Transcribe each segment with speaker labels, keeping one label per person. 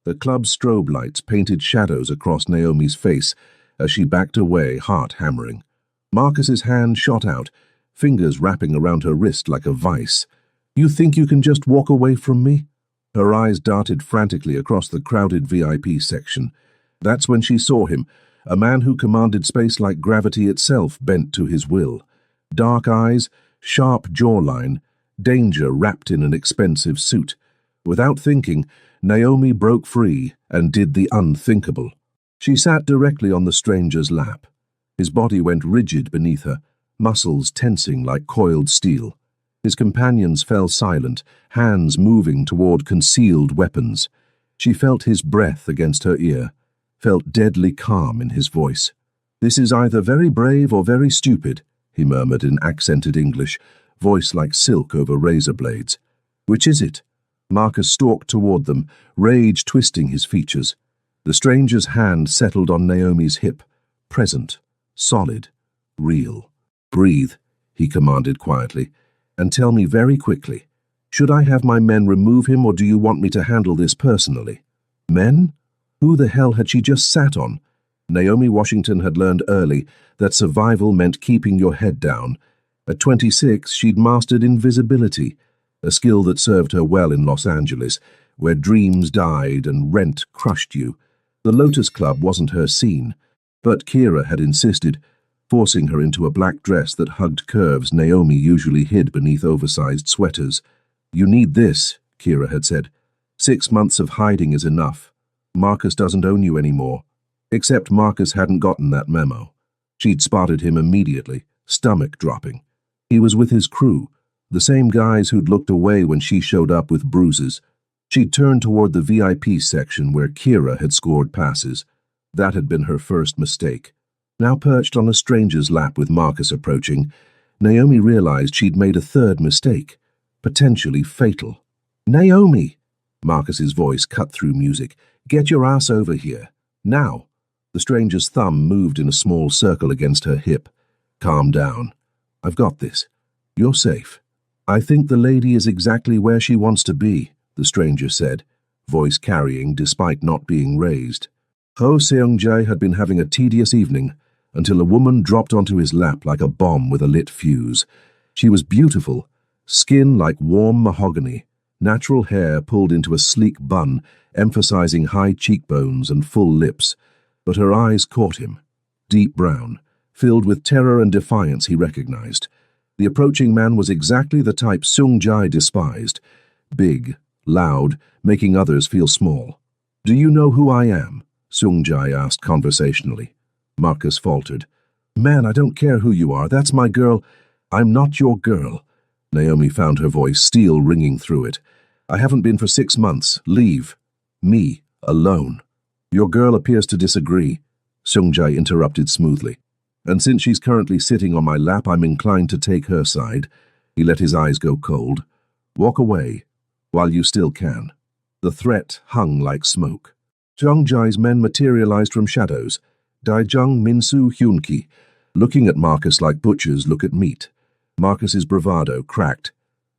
Speaker 1: The club's strobe lights painted shadows across Naomi's face as she backed away, heart hammering. Marcus's hand shot out, fingers wrapping around her wrist like a vice. "You think you can just walk away from me?" Her eyes darted frantically across the crowded VIP section. That's when she saw him, a man who commanded space like gravity itself bent to his will. Dark eyes, sharp jawline, danger wrapped in an expensive suit. Without thinking, Naomi broke free and did the unthinkable. She sat directly on the stranger's lap. His body went rigid beneath her, muscles tensing like coiled steel. His companions fell silent, hands moving toward concealed weapons. She felt his breath against her ear, felt deadly calm in his voice. "This is either very brave or very stupid," he murmured in accented English, voice like silk over razor blades. "Which is it?" Marcus stalked toward them, rage twisting his features. The stranger's hand settled on Naomi's hip, present, solid, real. "Breathe," he commanded quietly, "and tell me very quickly. Should I have my men remove him, or do you want me to handle this personally?" Men? Who the hell had she just sat on? Naomi Washington had learned early that survival meant keeping your head down. At 26, she'd mastered invisibility, a skill that served her well in Los Angeles, where dreams died and rent crushed you. The Lotus Club wasn't her scene, but Kira had insisted, forcing her into a black dress that hugged curves Naomi usually hid beneath oversized sweaters. "You need this," Kira had said. 6 months of hiding is enough. Marcus doesn't own you anymore." Except Marcus hadn't gotten that memo. She'd spotted him immediately, stomach dropping. He was with his crew, the same guys who'd looked away when she showed up with bruises. She'd turned toward the VIP section where Kira had scored passes. That had been her first mistake. Now perched on a stranger's lap with Marcus approaching, Naomi realized she'd made a third mistake, potentially fatal. "Naomi!" Marcus's voice cut through music. "Get your ass over here. Now." The stranger's thumb moved in a small circle against her hip. "Calm down. I've got this. You're safe." "I think the lady is exactly where she wants to be," the stranger said, voice carrying despite not being raised. Ho Seung-jae had been having a tedious evening until a woman dropped onto his lap like a bomb with a lit fuse. She was beautiful, skin like warm mahogany, natural hair pulled into a sleek bun, emphasizing high cheekbones and full lips. But her eyes caught him, deep brown, filled with terror and defiance he recognized. The approaching man was exactly the type Seung-jae despised, big, loud, making others feel small. "Do you know who I am?" Seung-jae asked conversationally. Marcus faltered. "Man, I don't care who you are. That's my girl." "I'm not your girl." Naomi found her voice, steel ringing through it. "I haven't been for 6 months. Leave. Me, alone." "Your girl appears to disagree," Seung-jae interrupted smoothly. "And since she's currently sitting on my lap, I'm inclined to take her side." He let his eyes go cold. "Walk away, while you still can." The threat hung like smoke. Seung-jae's men materialized from shadows. Daijung, Minsu, Hyunki, looking at Marcus like butchers look at meat. Marcus's bravado cracked.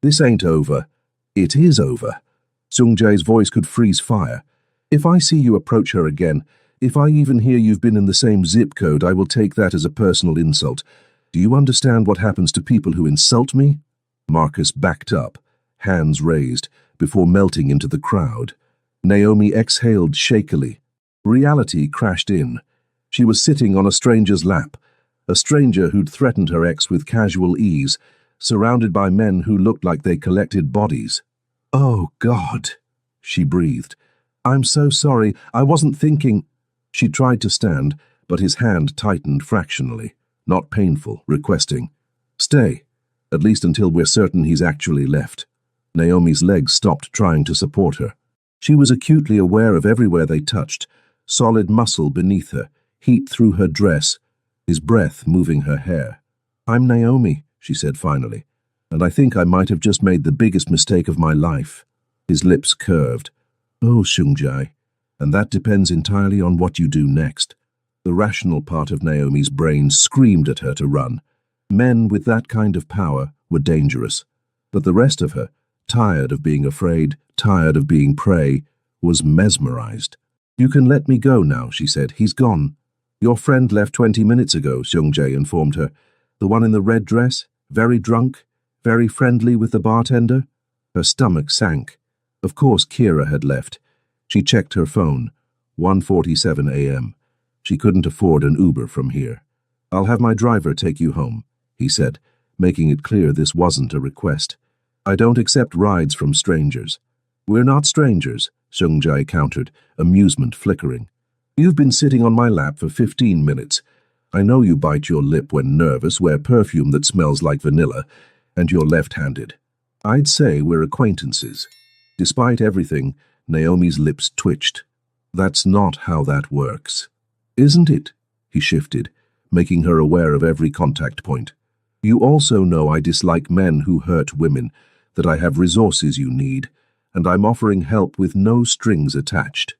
Speaker 1: "This ain't over." "It is over." Seung-jae's voice could freeze fire. "If I see you approach her again, if I even hear you've been in the same zip code, I will take that as a personal insult. Do you understand what happens to people who insult me?" Marcus backed up, hands raised, before melting into the crowd. Naomi exhaled shakily. Reality crashed in. She was sitting on a stranger's lap, a stranger who'd threatened her ex with casual ease, surrounded by men who looked like they collected bodies. "Oh, God," she breathed. "I'm so sorry. I wasn't thinking." She tried to stand, but his hand tightened fractionally, not painful, requesting, "Stay, at least until we're certain he's actually left." Naomi's legs stopped trying to support her. She was acutely aware of everywhere they touched, solid muscle beneath her, heat through her dress, his breath moving her hair. "I'm Naomi," she said finally, "and I think I might have just made the biggest mistake of my life." His lips curved. "Oh, Seung-jae, and that depends entirely on what you do next." The rational part of Naomi's brain screamed at her to run. Men with that kind of power were dangerous. But the rest of her, tired of being afraid, tired of being prey, was mesmerized. "You can let me go now," she said. "He's gone." "Your friend left 20 minutes ago," Seung-jae informed her. "The one in the red dress, very drunk, very friendly with the bartender." Her stomach sank. Of course Kira had left. She checked her phone. 1:47 a.m. She couldn't afford an Uber from here. "I'll have my driver take you home," he said, making it clear this wasn't a request. "I don't accept rides from strangers." "We're not strangers," Seung-jae countered, amusement flickering. "You've been sitting on my lap for 15 minutes. I know you bite your lip when nervous, wear perfume that smells like vanilla, and you're left-handed. I'd say we're acquaintances." Despite everything, Naomi's lips twitched. "That's not how that works." "Isn't it?" He shifted, making her aware of every contact point. "You also know I dislike men who hurt women, that I have resources you need, and I'm offering help with no strings attached."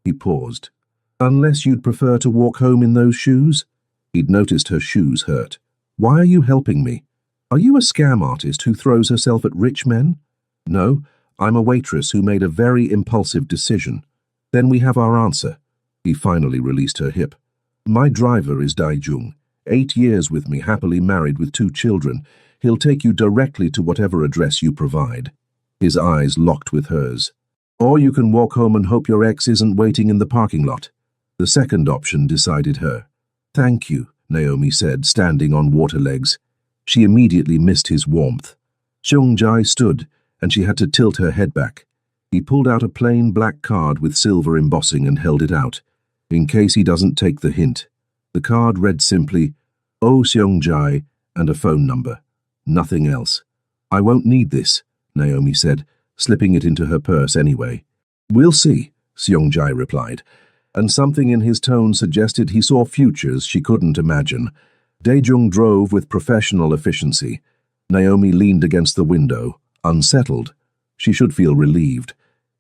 Speaker 1: He paused. "Unless you'd prefer to walk home in those shoes?" He'd noticed her shoes hurt. "Why are you helping me? Are you a scam artist who throws herself at rich men?" "No, I'm a waitress who made a very impulsive decision." "Then we have our answer." He finally released her hip. "My driver is Daijung. 8 years with me, happily married with 2 children. He'll take you directly to whatever address you provide." His eyes locked with hers. "Or you can walk home and hope your ex isn't waiting in the parking lot." The second option decided her. "Thank you," Naomi said, standing on water legs. She immediately missed his warmth. Seung-jae stood, and she had to tilt her head back. He pulled out a plain black card with silver embossing and held it out, in case he doesn't take the hint. The card read simply, "Oh Seung-jae," and a phone number. Nothing else. "I won't need this," Naomi said, slipping it into her purse anyway. "We'll see," Seung-jae replied, and something in his tone suggested he saw futures she couldn't imagine. Daejung drove with professional efficiency. Naomi leaned against the window, unsettled. She should feel relieved.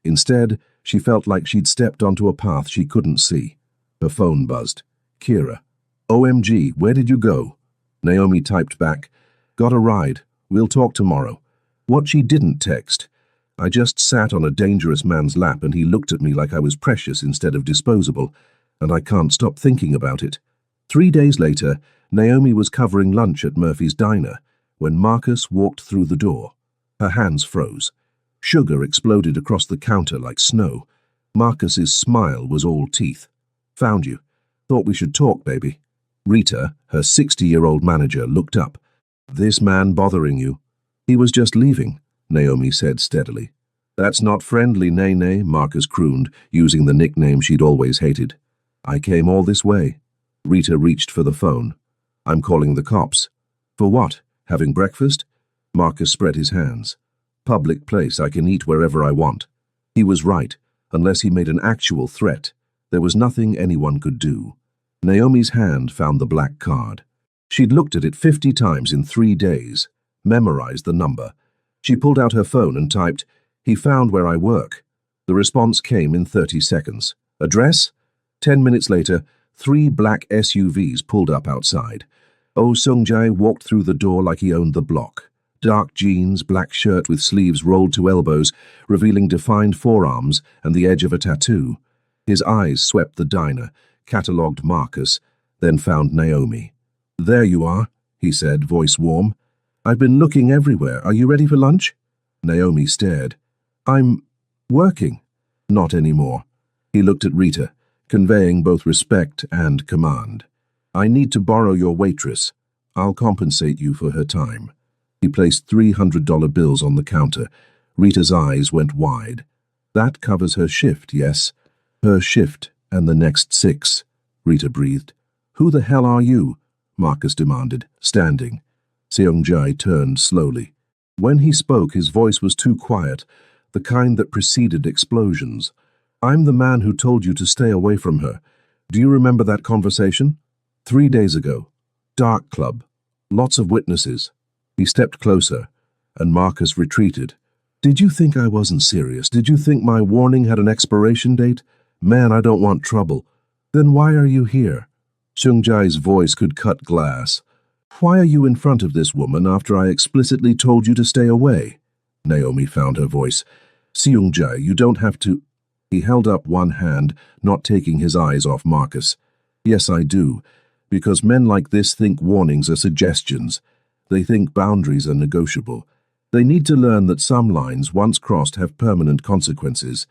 Speaker 1: Instead, she felt like she'd stepped onto a path she couldn't see. Her phone buzzed. "Kira." "OMG, where did you go?" Naomi typed back, "Got a ride. We'll talk tomorrow." What she didn't text: "I just sat on a dangerous man's lap and he looked at me like I was precious instead of disposable, and I can't stop thinking about it." 3 days later, Naomi was covering lunch at Murphy's diner when Marcus walked through the door. Her hands froze. Sugar exploded across the counter like snow. Marcus's smile was all teeth. "Found you. Thought we should talk, baby." Rita, her 60-year-old manager, looked up. "This man bothering you?" "He was just leaving," Naomi said steadily. "That's not friendly, Nene," Marcus crooned, using the nickname she'd always hated. "I came all this way." Rita reached for the phone. "I'm calling the cops." "For what? Having breakfast?" Marcus spread his hands. "Public place, I can eat wherever I want." He was right. Unless he made an actual threat, there was nothing anyone could do. Naomi's hand found the black card. She'd looked at it 50 times in 3 days, memorized the number. She pulled out her phone and typed, "He found where I work." The response came in 30 seconds. "Address?" 10 minutes later, 3 black SUVs pulled up outside. Oh Seung-jae walked through the door like he owned the block. Dark jeans, black shirt with sleeves rolled to elbows, revealing defined forearms and the edge of a tattoo. His eyes swept the diner, catalogued Marcus, then found Naomi. "There you are," he said, voice warm. "I've been looking everywhere. Are you ready for lunch?" Naomi stared. "I'm working." "Not anymore." He looked at Rita, conveying both respect and command. "I need to borrow your waitress. I'll compensate you for her time." He placed $300 bills on the counter. Rita's eyes went wide. "That covers her shift, yes?" "Her shift and the next 6, Rita breathed. "Who the hell are you?" Marcus demanded, standing. Seung-jae turned slowly. When he spoke, his voice was too quiet, the kind that preceded explosions. "I'm the man who told you to stay away from her. Do you remember that conversation? 3 days ago. Dark club. Lots of witnesses." He stepped closer, and Marcus retreated. "Did you think I wasn't serious? Did you think my warning had an expiration date? Man, I don't want trouble." "Then why are you here?" Seung-jae's voice could cut glass. "Why are you in front of this woman after I explicitly told you to stay away?" Naomi found her voice. "Seung-jae, you don't have to..." He held up one hand, not taking his eyes off Marcus. Yes, I do, because men like this think warnings are suggestions. They think boundaries are negotiable. They need to learn that some lines, once crossed, have permanent consequences.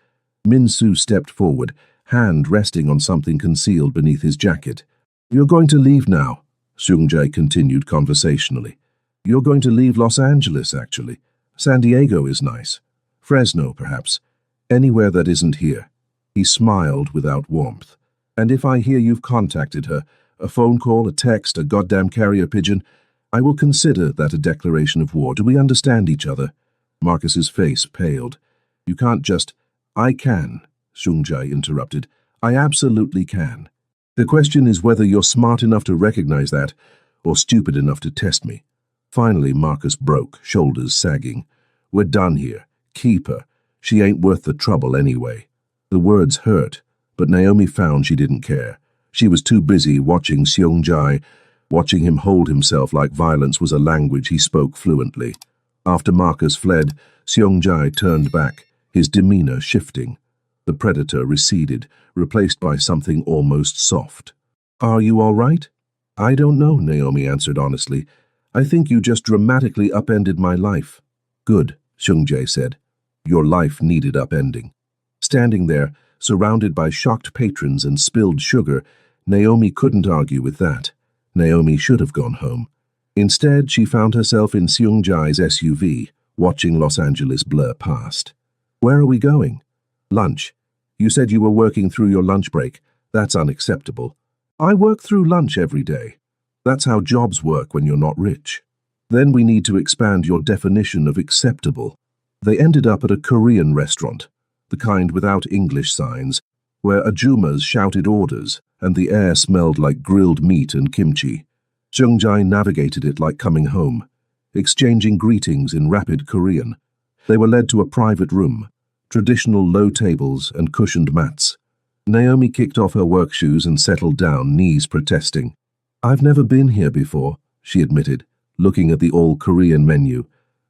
Speaker 1: Min-Su stepped forward, hand resting on something concealed beneath his jacket. You're going to leave now, Seung-jae continued conversationally. You're going to leave Los Angeles, actually. San Diego is nice. Fresno, perhaps. Anywhere that isn't here. He smiled without warmth. And if I hear you've contacted her, a phone call, a text, a goddamn carrier pigeon, I will consider that a declaration of war. Do we understand each other? Marcus's face paled. You can't just... I can, Seung-jae interrupted. I absolutely can. The question is whether you're smart enough to recognize that, or stupid enough to test me. Finally, Marcus broke, shoulders sagging. We're done here. Keep her. She ain't worth the trouble anyway. The words hurt, but Naomi found she didn't care. She was too busy watching Seung-jae, watching him hold himself like violence was a language he spoke fluently. After Marcus fled, Seung-jae turned back, his demeanor shifting. The predator receded, replaced by something almost soft. Are you all right? I don't know, Naomi answered honestly. I think you just dramatically upended my life. Good, Seung-jae said. Your life needed upending. Standing there, surrounded by shocked patrons and spilled sugar, Naomi couldn't argue with that. Naomi should have gone home. Instead, she found herself in Seung-jae's SUV, watching Los Angeles blur past. Where are we going? Lunch. You said you were working through your lunch break. That's unacceptable. I work through lunch every day. That's how jobs work when you're not rich. Then we need to expand your definition of acceptable. They ended up at a Korean restaurant, the kind without English signs, where ajumas shouted orders and the air smelled like grilled meat and kimchi. Seung-jae navigated it like coming home, exchanging greetings in rapid Korean. They were led to a private room, traditional low tables and cushioned mats. Naomi kicked off her work shoes and settled down, knees protesting. I've never been here before, she admitted, looking at the all-Korean menu.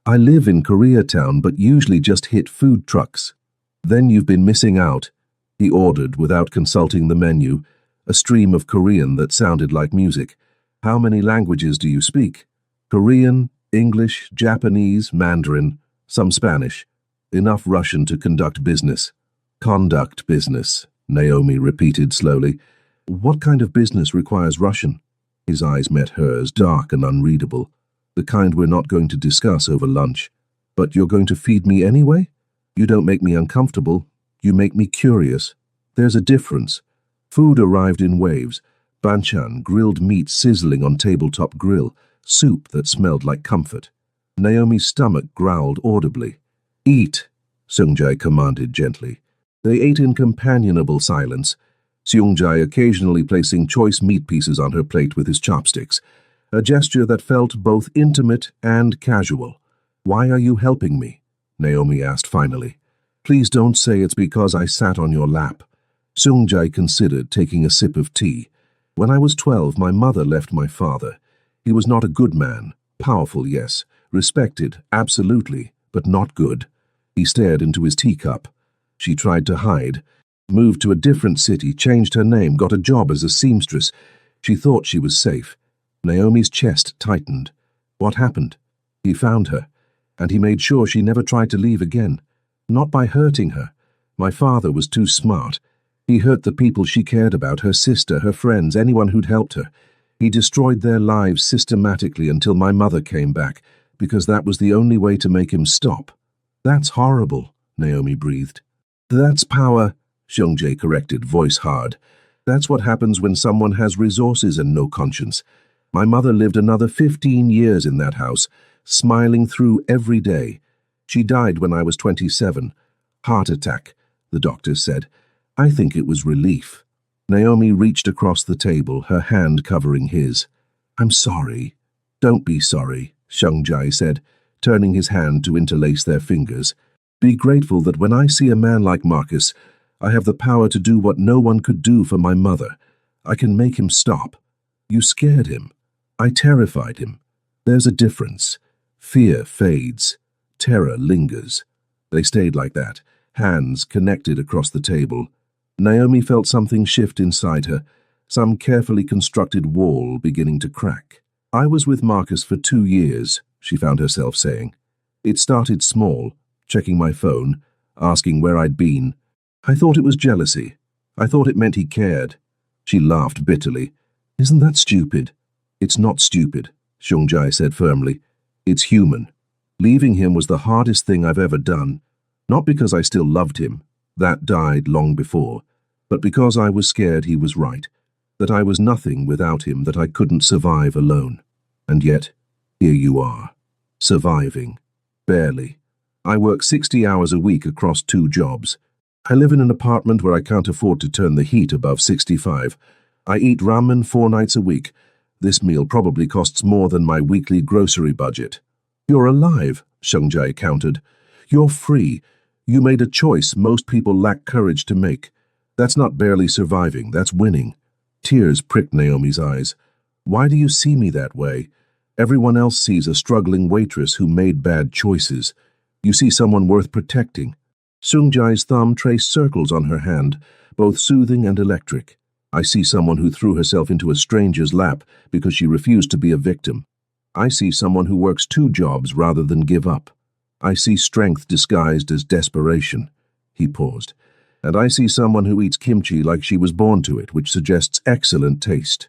Speaker 1: I live in Koreatown but usually just hit food trucks. Then you've been missing out, he ordered without consulting the menu, a stream of Korean that sounded like music. How many languages do you speak? Korean, English, Japanese, Mandarin, some Spanish. Enough Russian to conduct business. Conduct business, Naomi repeated slowly. What kind of business requires Russian? His eyes met hers, dark and unreadable. The kind we're not going to discuss over lunch. But you're going to feed me anyway? You don't make me uncomfortable. You make me curious. There's a difference. Food arrived in waves. Banchan, grilled meat sizzling on tabletop grill, soup that smelled like comfort. Naomi's stomach growled audibly. Eat, Seung-jae commanded gently. They ate in companionable silence, Seung-jae occasionally placing choice meat pieces on her plate with his chopsticks, a gesture that felt both intimate and casual. Why are you helping me? Naomi asked finally. Please don't say it's because I sat on your lap. Seung-jae considered taking a sip of tea. When I was 12, my mother left my father. He was not a good man. Powerful, yes. Respected, absolutely, but not good. He stared into his teacup. She tried to hide. Moved to a different city, changed her name, got a job as a seamstress. She thought she was safe. Naomi's chest tightened. What happened? He found her, and he made sure she never tried to leave again. Not by hurting her. My father was too smart. He hurt the people she cared about, her sister, her friends, anyone who'd helped her. He destroyed their lives systematically until my mother came back, because that was the only way to make him stop. That's horrible, Naomi breathed. That's power, Seung-jae corrected, voice hard. That's what happens when someone has resources and no conscience. My mother lived another 15 years in that house, smiling through every day. She died when I was 27. Heart attack, the doctors said. I think it was relief. Naomi reached across the table, her hand covering his. I'm sorry. Don't be sorry, Seung-jae said, turning his hand to interlace their fingers. Be grateful that when I see a man like Marcus, I have the power to do what no one could do for my mother. I can make him stop. You scared him. I terrified him. There's a difference. Fear fades. Terror lingers. They stayed like that, Hands connected across the table. Naomi felt something shift inside her, some carefully constructed wall beginning to crack. I was with Marcus for 2 years, she found herself saying. It started small, checking my phone, asking where I'd been. I thought it was jealousy. I thought it meant he cared. She laughed bitterly. Isn't that stupid? It's not stupid, Xiongji said firmly. It's human. Leaving him was the hardest thing I've ever done. Not because I still loved him. That died long before. But because I was scared he was right. That I was nothing without him, that I couldn't survive alone. And yet, here you are. Surviving. Barely. I work 60 hours a week across 2 jobs. I live in an apartment where I can't afford to turn the heat above 65. I eat ramen 4 nights a week. This meal probably costs more than my weekly grocery budget. You're alive, Xiongji countered. You're free. You made a choice most people lack courage to make. That's not barely surviving, that's winning. Tears pricked Naomi's eyes. Why do you see me that way? Everyone else sees a struggling waitress who made bad choices. You see someone worth protecting. Xiongji's thumb traced circles on her hand, both soothing and electric. I see someone who threw herself into a stranger's lap because she refused to be a victim. I see someone who works 2 jobs rather than give up. I see strength disguised as desperation. He paused. And I see someone who eats kimchi like she was born to it, which suggests excellent taste.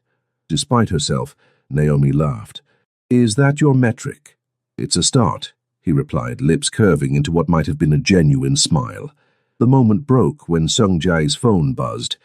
Speaker 1: Despite herself, Naomi laughed. Is that your metric? It's a start, he replied, lips curving into what might have been a genuine smile. The moment broke when Xiongji's phone buzzed.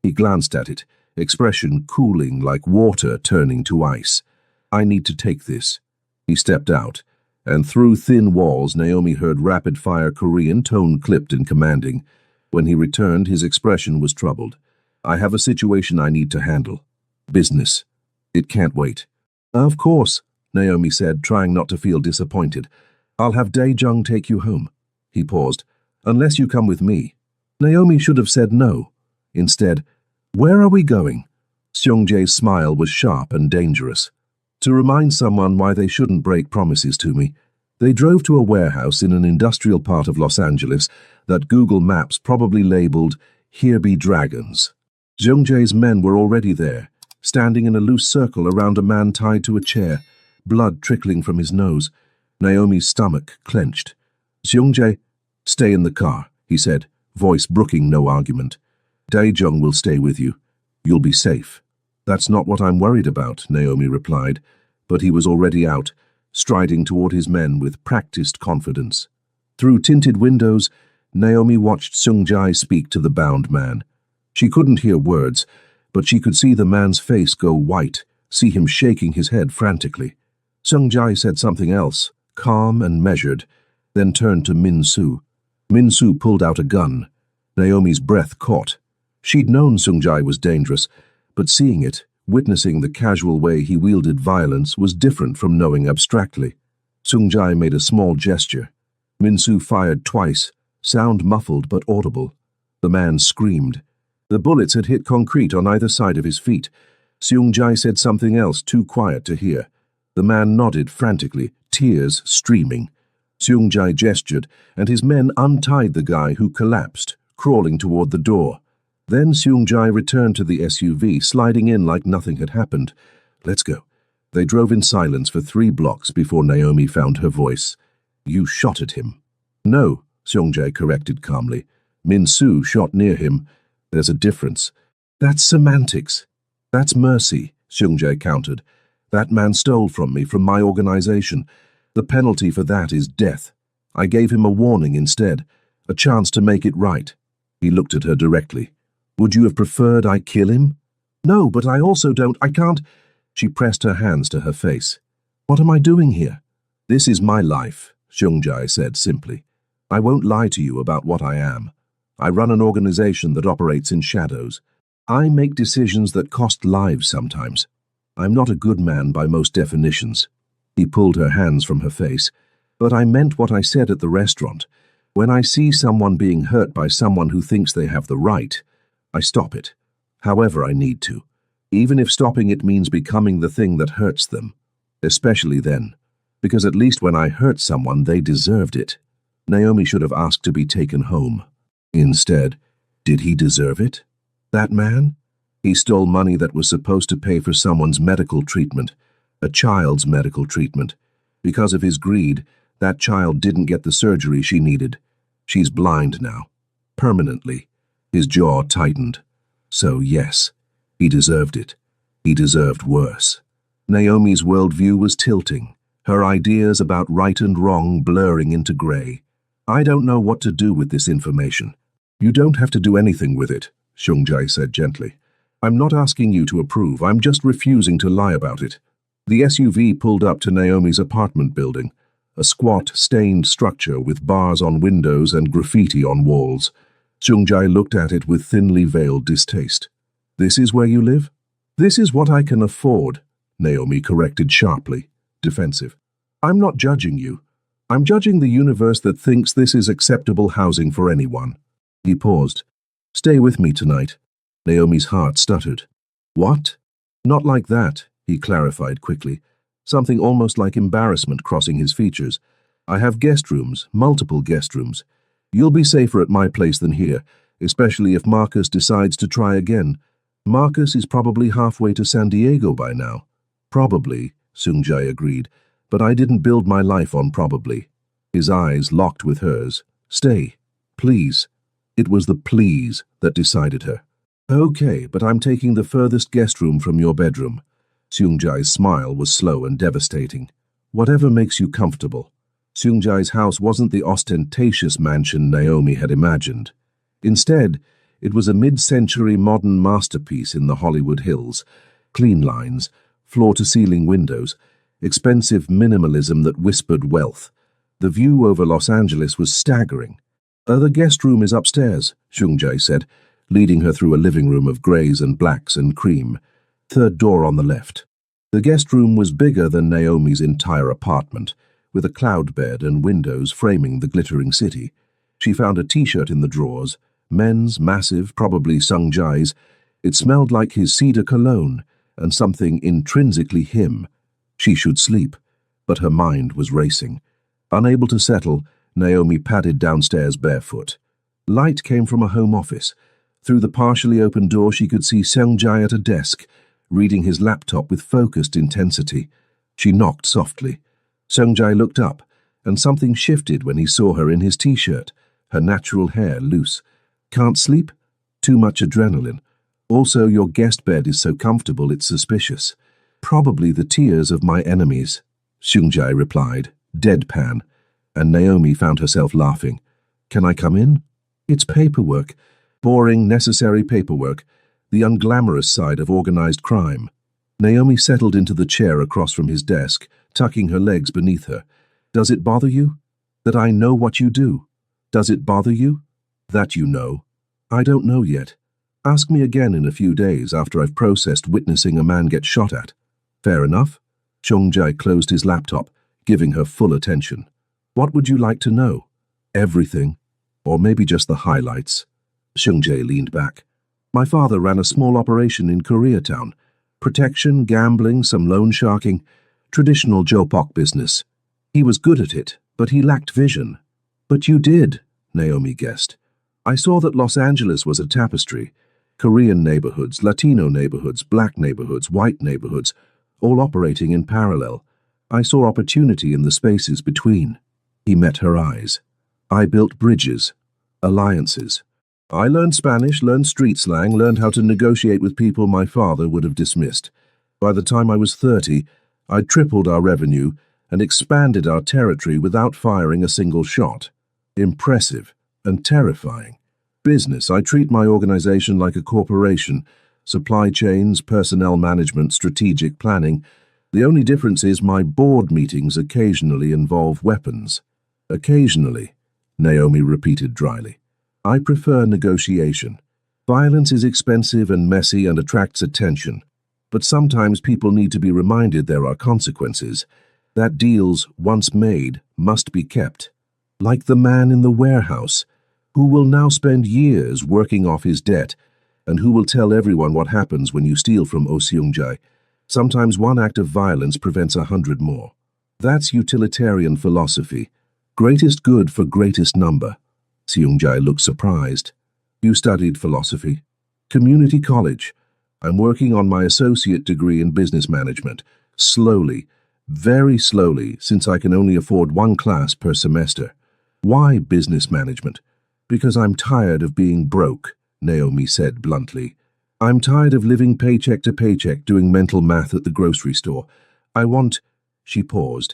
Speaker 1: He glanced at it, expression cooling like water turning to ice. I need to take this. He stepped out, and through thin walls Naomi heard rapid-fire Korean, tone-clipped and commanding. When he returned, his expression was troubled. I have a situation I need to handle. Business. It can't wait. Of course, Naomi said, trying not to feel disappointed. I'll have Dae-jung take you home. He paused. Unless you come with me. Naomi should have said no. Instead, where are we going? Xiongji's smile was sharp and dangerous. To remind someone why they shouldn't break promises to me. They drove to a warehouse in an industrial part of Los Angeles that Google Maps probably labeled, Here Be Dragons. Xiongji's men were already there, standing in a loose circle around a man tied to a chair, blood trickling from his nose. Naomi's stomach clenched. Xiongji, stay in the car, he said, voice brooking no argument. Dae-jung will stay with you. You'll be safe. That's not what I'm worried about, Naomi replied, but he was already out, striding toward his men with practiced confidence. Through tinted windows, Naomi watched Xiongji speak to the bound man. She couldn't hear words, but she could see the man's face go white, see him shaking his head frantically. Xiongji said something else, calm and measured, then turned to Min-soo. Min-soo pulled out a gun. Naomi's breath caught. She'd known Xiongji was dangerous, but seeing it, witnessing the casual way he wielded violence, was different from knowing abstractly. Xiongji made a small gesture. Min-soo fired twice, sound muffled but audible. The man screamed. The bullets had hit concrete on either side of his feet. Xiongji said something else too quiet to hear. The man nodded frantically, tears streaming. Xiongji gestured, and his men untied the guy who collapsed, crawling toward the door. Then Xiongji returned to the SUV, sliding in like nothing had happened. Let's go. They drove in silence for 3 blocks before Naomi found her voice. You shot at him. No, Xiongji corrected calmly. Min-soo shot near him. There's a difference. That's semantics. That's mercy, Xiongji countered. That man stole from me, from my organization. The penalty for that is death. I gave him a warning instead, a chance to make it right. He looked at her directly. Would you have preferred I kill him? No, but I also I can't. She pressed her hands to her face. What am I doing here? This is my life, Xiongji said simply. I won't lie to you about what I am. I run an organization that operates in shadows. I make decisions that cost lives sometimes. I'm not a good man by most definitions. He pulled her hands from her face. But I meant what I said at the restaurant. When I see someone being hurt by someone who thinks they have the right, I stop it, however I need to, even if stopping it means becoming the thing that hurts them. Especially then, because at least when I hurt someone, they deserved it. Naomi should have asked to be taken home. Instead, did he deserve it? That man? He stole money that was supposed to pay for someone's medical treatment, a child's medical treatment. Because of his greed, that child didn't get the surgery she needed. She's blind now. Permanently. His jaw tightened. So yes, he deserved it. He deserved worse. Naomi's worldview was tilting, her ideas about right and wrong blurring into grey. I don't know what to do with this information. You don't have to do anything with it, Xiongji said gently. I'm not asking you to approve, I'm just refusing to lie about it. The SUV pulled up to Naomi's apartment building, a squat, stained structure with bars on windows and graffiti on walls. Xiongji looked at it with thinly veiled distaste. This is where you live? This is what I can afford, Naomi corrected sharply, defensive. I'm not judging you. I'm judging the universe that thinks this is acceptable housing for anyone. He paused. Stay with me tonight. Naomi's heart stuttered. What? Not like that, he clarified quickly, something almost like embarrassment crossing his features. I have guest rooms, multiple guest rooms. You'll be safer at my place than here, especially if Marcus decides to try again. Marcus is probably halfway to San Diego by now. Probably, Xiongji agreed, but I didn't build my life on probably. His eyes locked with hers. Stay, please. It was the please that decided her. Okay, but I'm taking the furthest guest room from your bedroom. Xiongji's smile was slow and devastating. Whatever makes you comfortable. Xiongji's house wasn't the ostentatious mansion Naomi had imagined. Instead, it was a mid-century modern masterpiece in the Hollywood Hills. Clean lines, floor-to-ceiling windows, expensive minimalism that whispered wealth. The view over Los Angeles was staggering. The guest room is upstairs, Xiongji said, leading her through a living room of greys and blacks and cream. Third door on the left. The guest room was bigger than Naomi's entire apartment, with a cloud bed and windows framing the glittering city. She found a t-shirt in the drawers, men's, massive, probably Xiongji's. It smelled like his cedar cologne, and something intrinsically him. She should sleep, but her mind was racing. Unable to settle, Naomi padded downstairs barefoot. Light came from a home office. Through the partially open door she could see Xiongji at a desk, reading his laptop with focused intensity. She knocked softly. Xiongji looked up, and something shifted when he saw her in his t-shirt, her natural hair loose. Can't sleep? Too much adrenaline. Also, your guest bed is so comfortable it's suspicious. Probably the tears of my enemies, Xiongji replied, deadpan, and Naomi found herself laughing. Can I come in? It's paperwork. Boring, necessary paperwork. The unglamorous side of organized crime. Naomi settled into the chair across from his desk, tucking her legs beneath her. Does it bother you? That I know what you do? Does it bother you? That you know. I don't know yet. Ask me again in a few days after I've processed witnessing a man get shot at. Fair enough? Xiongji closed his laptop, giving her full attention. What would you like to know? Everything. Or maybe just the highlights. Xiongji leaned back. My father ran a small operation in Koreatown. Protection, gambling, some loan sharking. Traditional Jopok business. He was good at it, but he lacked vision. But you did, Naomi guessed. I saw that Los Angeles was a tapestry. Korean neighborhoods, Latino neighborhoods, black neighborhoods, white neighborhoods, all operating in parallel. I saw opportunity in the spaces between. He met her eyes. I built bridges, alliances. I learned Spanish, learned street slang, learned how to negotiate with people my father would have dismissed. By the time I was 30, I'd tripled our revenue and expanded our territory without firing a single shot. Impressive and terrifying. Business, I treat my organization like a corporation. Supply chains, personnel management, strategic planning. The only difference is my board meetings occasionally involve weapons. Occasionally, Naomi repeated dryly. I prefer negotiation. Violence is expensive and messy and attracts attention. But sometimes people need to be reminded there are consequences. That deals, once made, must be kept. Like the man in the warehouse, who will now spend years working off his debt, and who will tell everyone what happens when you steal from Xiongji. Sometimes one act of violence prevents 100 more. That's utilitarian philosophy. Greatest good for greatest number. Seung-jae looked surprised. You studied philosophy? Community college. I'm working on my associate degree in business management. Slowly, very slowly, since I can only afford one class per semester. Why business management? Because I'm tired of being broke, Naomi said bluntly. I'm tired of living paycheck to paycheck doing mental math at the grocery store. I want— She paused,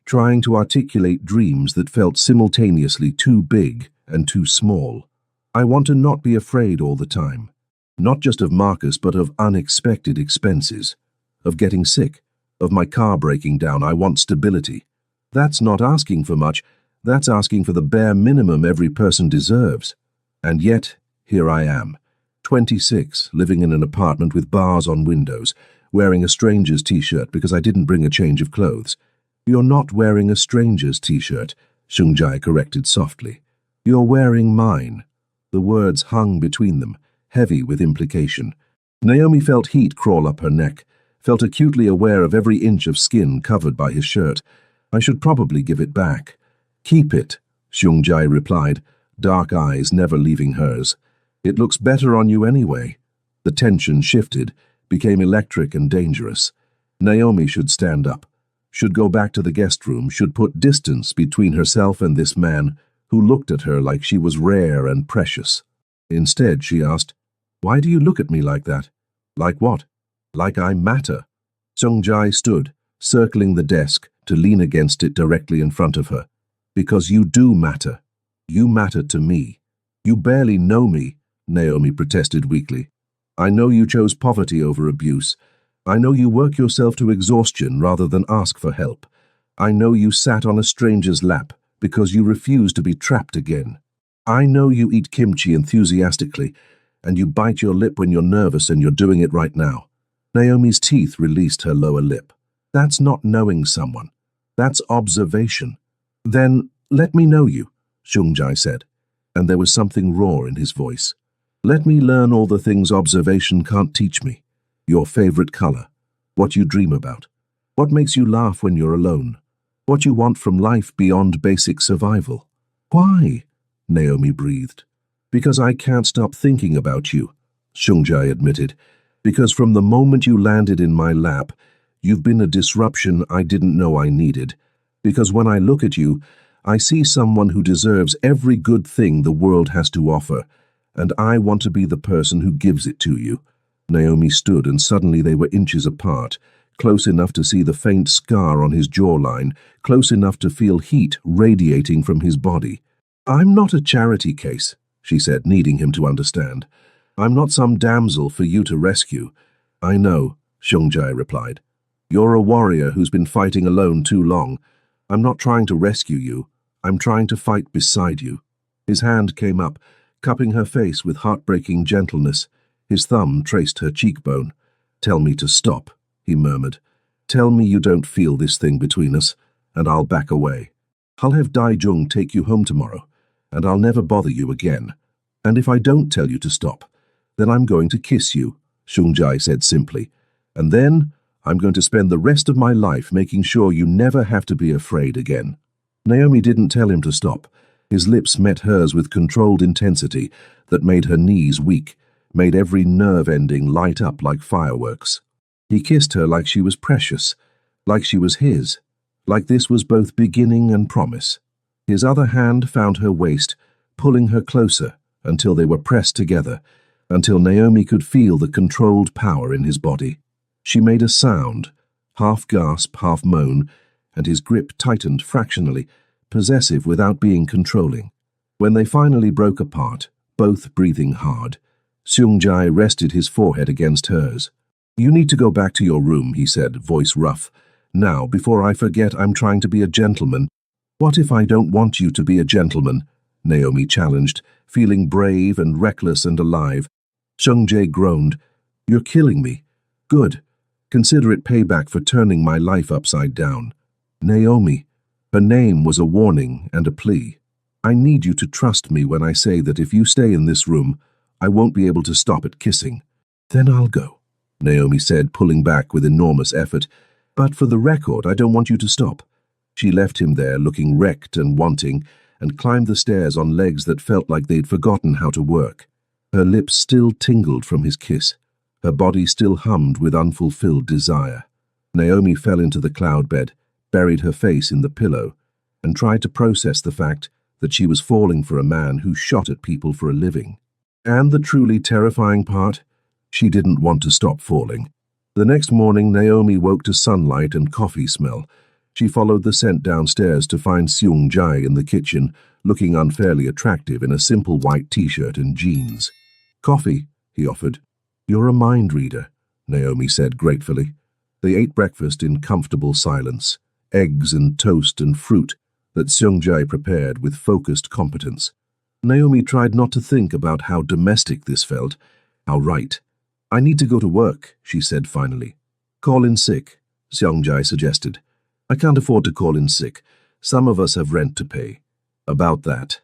Speaker 1: trying to articulate dreams that felt simultaneously too big and too small. I want to not be afraid all the time. Not just of Marcus, but of unexpected expenses. Of getting sick. Of my car breaking down. I want stability. That's not asking for much. That's asking for the bare minimum every person deserves. And yet, here I am, 26, living in an apartment with bars on windows, wearing a stranger's t-shirt because I didn't bring a change of clothes. You're not wearing a stranger's t-shirt, Seung-jae corrected softly. You're wearing mine. The words hung between them, heavy with implication. Naomi felt heat crawl up her neck, felt acutely aware of every inch of skin covered by his shirt. I should probably give it back. Keep it, Seung-jae replied, dark eyes never leaving hers. It looks better on you anyway. The tension shifted, became electric and dangerous. Naomi should stand up, should go back to the guest room, should put distance between herself and this man who looked at her like she was rare and precious. Instead, she asked, Why do you look at me like that? Like what? Like I matter. Seung-jae stood, circling the desk, to lean against it directly in front of her. Because you do matter. You matter to me. You barely know me, Naomi protested weakly. I know you chose poverty over abuse. I know you work yourself to exhaustion rather than ask for help. I know you sat on a stranger's lap because you refuse to be trapped again. I know you eat kimchi enthusiastically, and you bite your lip when you're nervous, and you're doing it right now. Naomi's teeth released her lower lip. That's not knowing someone. That's observation. Then let me know you, Seung-jae said, and there was something raw in his voice. Let me learn all the things observation can't teach me. Your favorite color, what you dream about, what makes you laugh when you're alone, what you want from life beyond basic survival. Why? Naomi breathed. Because I can't stop thinking about you, Seung-jae admitted. Because from the moment you landed in my lap, you've been a disruption I didn't know I needed. Because when I look at you, I see someone who deserves every good thing the world has to offer, and I want to be the person who gives it to you. Naomi stood, and suddenly they were inches apart, close enough to see the faint scar on his jawline, close enough to feel heat radiating from his body. I'm not a charity case, she said, needing him to understand. I'm not some damsel for you to rescue. I know, Seung-jae replied. You're a warrior who's been fighting alone too long. I'm not trying to rescue you. I'm trying to fight beside you. His hand came up, cupping her face with heartbreaking gentleness. His thumb traced her cheekbone. Tell me to stop, he murmured. Tell me you don't feel this thing between us, and I'll back away. I'll have Daijung take you home tomorrow, and I'll never bother you again. And if I don't tell you to stop, then I'm going to kiss you, Seung-jae said simply. And then I'm going to spend the rest of my life making sure you never have to be afraid again. Naomi didn't tell him to stop. His lips met hers with controlled intensity that made her knees weak, made every nerve ending light up like fireworks. He kissed her like she was precious, like she was his, like this was both beginning and promise. His other hand found her waist, pulling her closer until they were pressed together, until Naomi could feel the controlled power in his body. She made a sound, half gasp, half moan, and his grip tightened fractionally, possessive without being controlling. When they finally broke apart, both breathing hard, Seung-jae rested his forehead against hers. You need to go back to your room, he said, voice rough. Now, before I forget, I'm trying to be a gentleman. What if I don't want you to be a gentleman? Naomi challenged, feeling brave and reckless and alive. Seung-jae groaned. You're killing me. Good. Consider it payback for turning my life upside down. Naomi. Her name was a warning and a plea. I need you to trust me when I say that if you stay in this room, I won't be able to stop at kissing. Then I'll go, Naomi said, pulling back with enormous effort. But for the record, I don't want you to stop. She left him there looking wrecked and wanting, and climbed the stairs on legs that felt like they'd forgotten how to work. Her lips still tingled from his kiss. Her body still hummed with unfulfilled desire. Naomi fell into the cloud bed, buried her face in the pillow, and tried to process the fact that she was falling for a man who shot at people for a living. And the truly terrifying part? She didn't want to stop falling. The next morning, Naomi woke to sunlight and coffee smell. She followed the scent downstairs to find Seung Jae in the kitchen, looking unfairly attractive in a simple white t-shirt and jeans. "Coffee," he offered. "You're a mind reader," Naomi said gratefully. They ate breakfast in comfortable silence, eggs and toast and fruit that Seung Jae prepared with focused competence. Naomi tried not to think about how domestic this felt, how right. "I need to go to work," she said finally. "Call in sick," Seung Jae suggested. "I can't afford to call in sick. Some of us have rent to pay." "About that."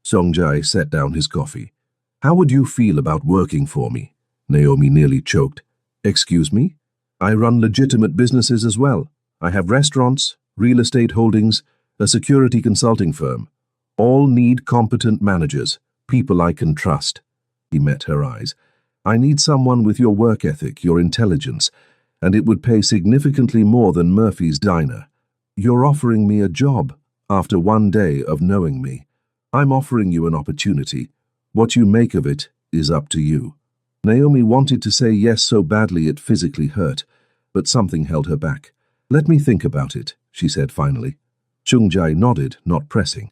Speaker 1: Seung Jae set down his coffee. "How would you feel about working for me?" Naomi nearly choked. "Excuse me? I run legitimate businesses as well. I have restaurants, real estate holdings, a security consulting firm. All need competent managers, people I can trust." He met her eyes. "I need someone with your work ethic, your intelligence, and it would pay significantly more than Murphy's Diner. You're offering me a job after one day of knowing me. I'm offering you an opportunity. What you make of it is up to you." Naomi wanted to say yes so badly it physically hurt, but something held her back. "Let me think about it," she said finally. Seung Jae nodded, not pressing.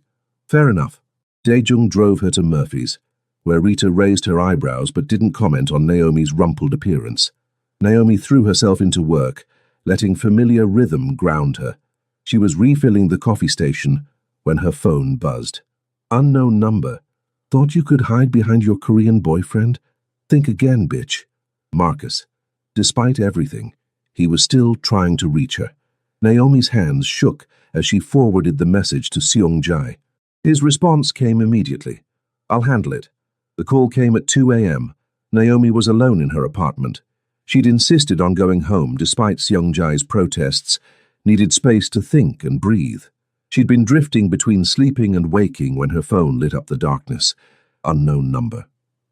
Speaker 1: "Fair enough." Daejung drove her to Murphy's, where Rita raised her eyebrows but didn't comment on Naomi's rumpled appearance. Naomi threw herself into work, letting familiar rhythm ground her. She was refilling the coffee station when her phone buzzed. "Unknown number. Thought you could hide behind your Korean boyfriend? Think again, bitch." Marcus. Despite everything, he was still trying to reach her. Naomi's hands shook as she forwarded the message to Seung Jae. His response came immediately. "I'll handle it." The call came at 2 a.m. Naomi was alone in her apartment. She'd insisted on going home despite Seung Jae's protests, needed space to think and breathe. She'd been drifting between sleeping and waking when her phone lit up the darkness. Unknown number.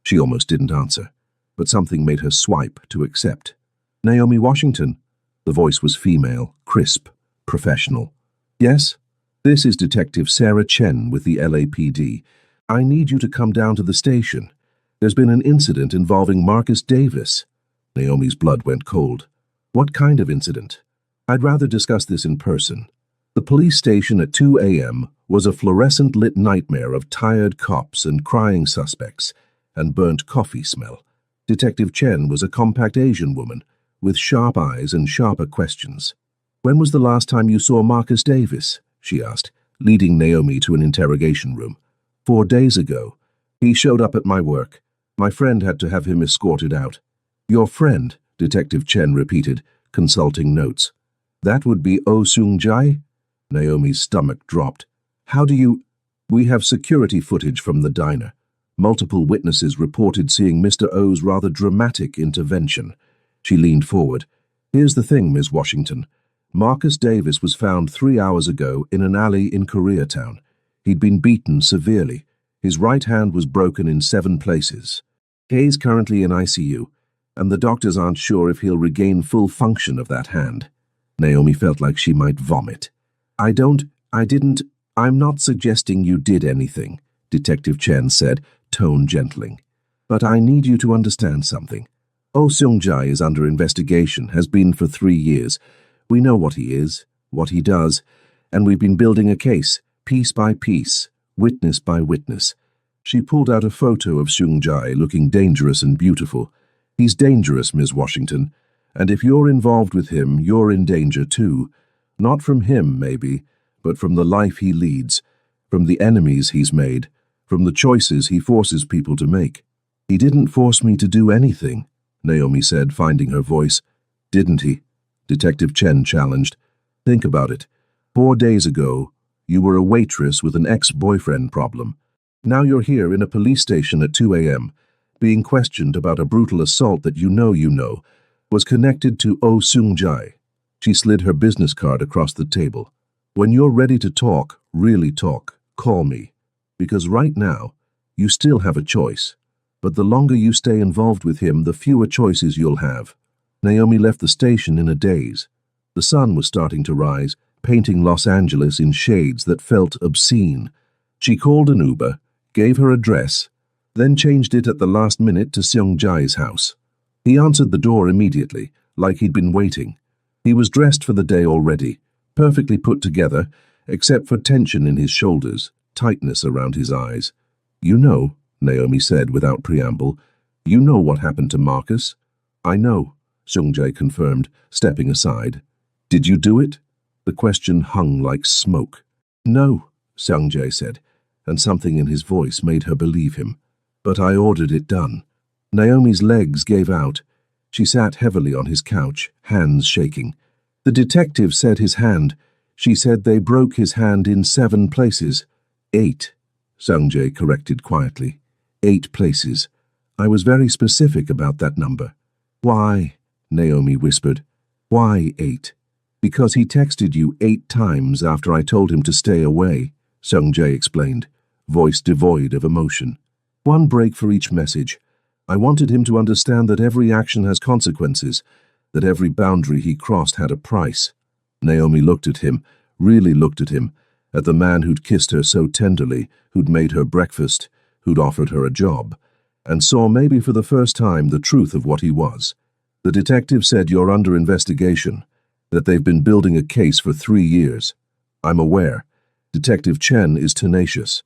Speaker 1: She almost didn't answer, but something made her swipe to accept. "Naomi Washington." The voice was female, crisp, professional. "Yes? This is Detective Sarah Chen with the LAPD. I need you to come down to the station. There's been an incident involving Marcus Davis." Naomi's blood went cold. "What kind of incident?" "I'd rather discuss this in person." The police station at 2 a.m. was a fluorescent-lit nightmare of tired cops and crying suspects and burnt coffee smell. Detective Chen was a compact Asian woman with sharp eyes and sharper questions. "When was the last time you saw Marcus Davis?" she asked, leading Naomi to an interrogation room. 4 days ago. He showed up at my work. My friend had to have him escorted out." "Your friend?" Detective Chen repeated, consulting notes. "That would be Oh Seung Jae?" Naomi's stomach dropped. "How do you—" "We have security footage from the diner. Multiple witnesses reported seeing Mr. O's rather dramatic intervention." She leaned forward. "Here's the thing, Ms. Washington. Marcus Davis was found 3 hours ago in an alley in Koreatown. He'd been beaten severely. His right hand was broken in 7 places. He's currently in ICU, and the doctors aren't sure if he'll regain full function of that hand." Naomi felt like she might vomit. I'm not suggesting you did anything," Detective Chen said, tone gentling. "But I need you to understand something. Oh Seung Jae is under investigation, has been for 3 years. We know what he is, what he does, and we've been building a case, piece by piece, witness by witness." She pulled out a photo of Seung Jae looking dangerous and beautiful. "He's dangerous, Ms. Washington, and if you're involved with him, you're in danger too. Not from him, maybe, but from the life he leads, from the enemies he's made, from the choices he forces people to make." "He didn't force me to do anything," Naomi said, finding her voice. "Didn't he?" Detective Chen challenged. "Think about it. 4 days ago, you were a waitress with an ex-boyfriend problem. Now you're here in a police station at 2 a.m., being questioned about a brutal assault that you know was connected to Oh Seung Jae." She slid her business card across the table. When you're ready to talk, really talk, call me. Because right now, you still have a choice. But the longer you stay involved with him, the fewer choices you'll have. Naomi left the station in a daze. The sun was starting to rise, painting Los Angeles in shades that felt obscene. She called an Uber, gave her address, then changed it at the last minute to Seung-jae's house. He answered the door immediately, like he'd been waiting. He was dressed for the day already, perfectly put together, except for tension in his shoulders, tightness around his eyes. "You know," Naomi said without preamble, "you know what happened to Marcus?" "I know," Seung-jae confirmed, stepping aside. "Did you do it?" The question hung like smoke. "No," Seung-jae said, and something in his voice made her believe him. "But I ordered it done." Naomi's legs gave out. She sat heavily on his couch, hands shaking. The detective said his hand. She said they broke his hand in 7 places. 8, Seung-jae corrected quietly. 8 places. I was very specific about that number. "Why?" Naomi whispered. "Why 8? "Because he texted you 8 times after I told him to stay away," Seung-jae explained, voice devoid of emotion. "1 break for each message. I wanted him to understand that every action has consequences, that every boundary he crossed had a price." Naomi looked at him, really looked at him, at the man who'd kissed her so tenderly, who'd made her breakfast, who'd offered her a job, and saw maybe for the first time the truth of what he was. "The detective said you're under investigation, that they've been building a case for 3 years. I'm aware. Detective Chen is tenacious.